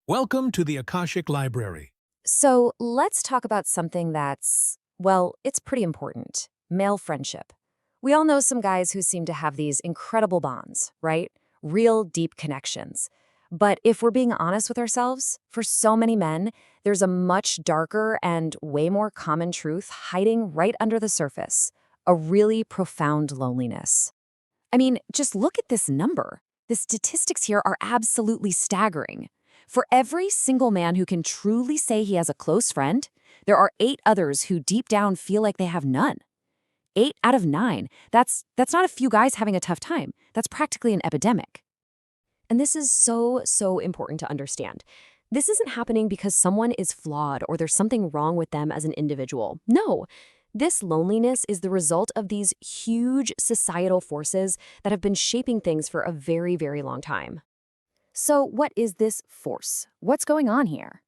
Welcome to the Akashic Library. So let's talk about something that's, it's pretty important. Male friendship. We all know some guys who seem to have these incredible bonds, right? Real deep connections. But if we're being honest with ourselves, for so many men, there's a much darker and way more common truth hiding right under the surface. A really profound loneliness. I mean, just look at this number. The statistics here are absolutely staggering. For every single man who can truly say he has a close friend, there are 8 others who deep down feel like they have none. 8 out of 9. That's not a few guys having a tough time. That's practically an epidemic. And this is so important to understand. This isn't happening because someone is flawed or there's something wrong with them as an individual. No. This loneliness is the result of these huge societal forces that have been shaping things for a very long time. So what is this force? What's going on here?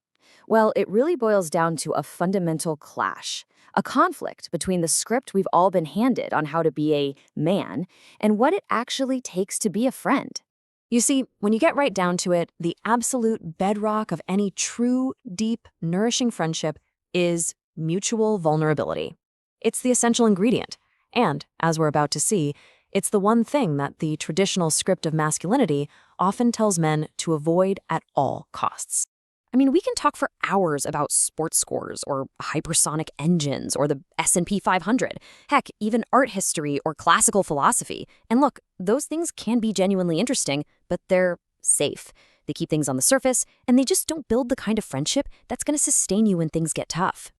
Well, it really boils down to a fundamental clash, a conflict between the script we've all been handed on how to be a man and what it actually takes to be a friend. You see, when you get right down to it, the absolute bedrock of any true, deep, nourishing friendship is mutual vulnerability. It's the essential ingredient. And, as we're about to see, it's the one thing that the traditional script of masculinity often tells men to avoid at all costs. I mean, we can talk for hours about sports scores or hypersonic engines or the S&P 500. Heck, even art history or classical philosophy. And look, those things can be genuinely interesting, but they're safe. They keep things on the surface, and they just don't build the kind of friendship that's going to sustain you when things get tough.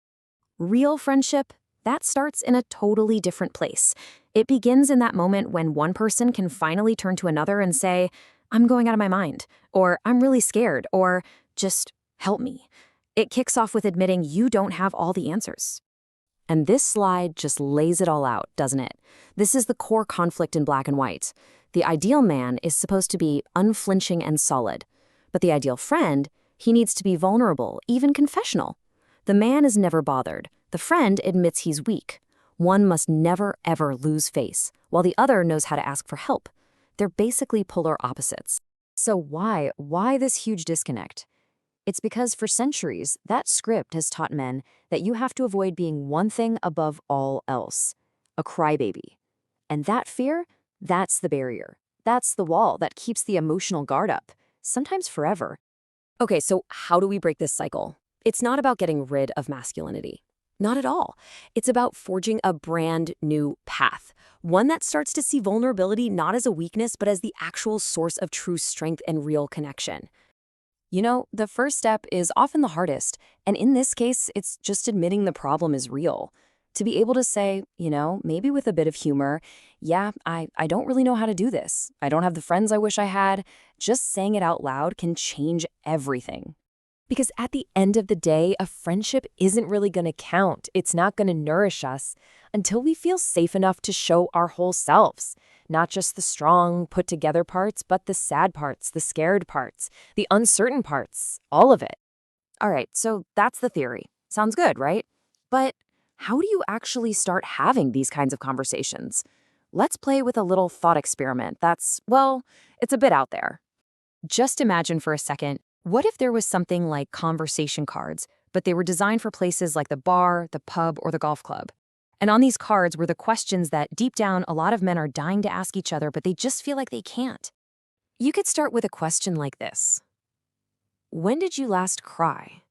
Real friendship, that starts in a totally different place. It begins in that moment when one person can finally turn to another and say, "I'm going out of my mind," or "I'm really scared," or just "help me." It kicks off with admitting you don't have all the answers. And this slide just lays it all out, doesn't it? This is the core conflict in black and white. The ideal man is supposed to be unflinching and solid. But the ideal friend, he needs to be vulnerable, even confessional. The man is never bothered. The friend admits he's weak. One must never, ever lose face, while the other knows how to ask for help. They're basically polar opposites. So why this huge disconnect? It's because for centuries, that script has taught men that you have to avoid being one thing above all else, a crybaby. And that fear, that's the barrier. That's the wall that keeps the emotional guard up, sometimes forever. Okay, so how do we break this cycle? It's not about getting rid of masculinity. Not at all. It's about forging a brand new path, one that starts to see vulnerability not as a weakness, but as the actual source of true strength and real connection. You know, the first step is often the hardest, and in this case, it's just admitting the problem is real. To be able to say, maybe with a bit of humor, yeah, I don't really know how to do this. I don't have the friends I wish I had. Just saying it out loud can change everything. Because at the end of the day, a friendship isn't really going to count. It's not going to nourish us until we feel safe enough to show our whole selves. Not just the strong, put-together parts, but the sad parts, the scared parts, the uncertain parts, all of it. All right, so that's the theory. Sounds good, right? But how do you actually start having these kinds of conversations? Let's play with a little thought experiment it's a bit out there. Just imagine for a second, what if there was something like conversation cards, but they were designed for places like the bar, the pub, or the golf club? And on these cards were the questions that deep down a lot of men are dying to ask each other, but they just feel like they can't. You could start with a question like this. When did you last cry?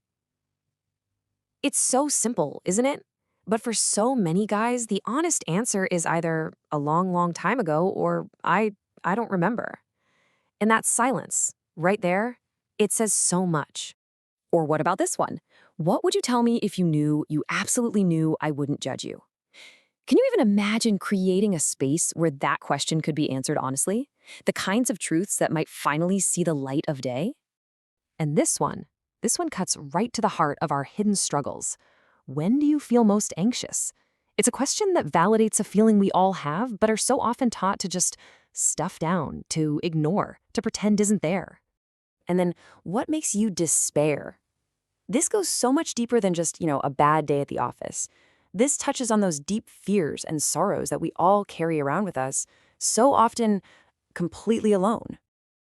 It's so simple, isn't it? But for so many guys, the honest answer is either a long time ago or I don't remember. And that silence, right there, it says so much. Or what about this one? What would you tell me if you absolutely knew I wouldn't judge you? Can you even imagine creating a space where that question could be answered honestly? The kinds of truths that might finally see the light of day? And this one cuts right to the heart of our hidden struggles. When do you feel most anxious? It's a question that validates a feeling we all have, but are so often taught to just stuff down, to ignore, to pretend isn't there. And then, what makes you despair? This goes so much deeper than just, a bad day at the office. This touches on those deep fears and sorrows that we all carry around with us, so often completely alone.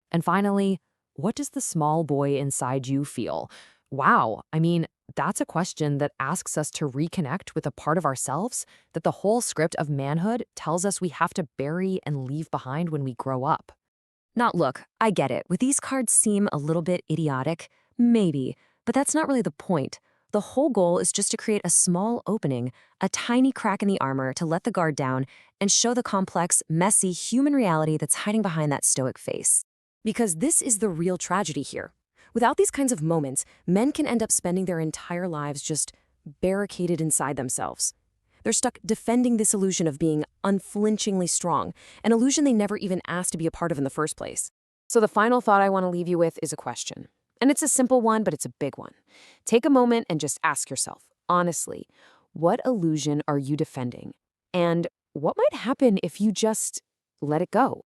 And finally, What does the small boy inside you feel? Wow, I mean, that's a question that asks us to reconnect with a part of ourselves that the whole script of manhood tells us we have to bury and leave behind when we grow up. Not look, I get it. With these cards seem a little bit idiotic, maybe, but that's not really the point. The whole goal is just to create a small opening, a tiny crack in the armor to let the guard down and show the complex, messy human reality that's hiding behind that stoic face. Because this is the real tragedy here. Without these kinds of moments, men can end up spending their entire lives just barricaded inside themselves. They're stuck defending this illusion of being unflinchingly strong, an illusion they never even asked to be a part of in the first place. So the final thought I want to leave you with is a question. And it's a simple one, but it's a big one. Take a moment and just ask yourself, honestly, what illusion are you defending? And what might happen if you just let it go?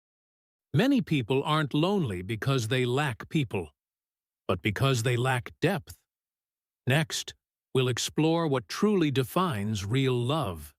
Many people aren't lonely because they lack people, but because they lack depth. Next, we'll explore what truly defines real love.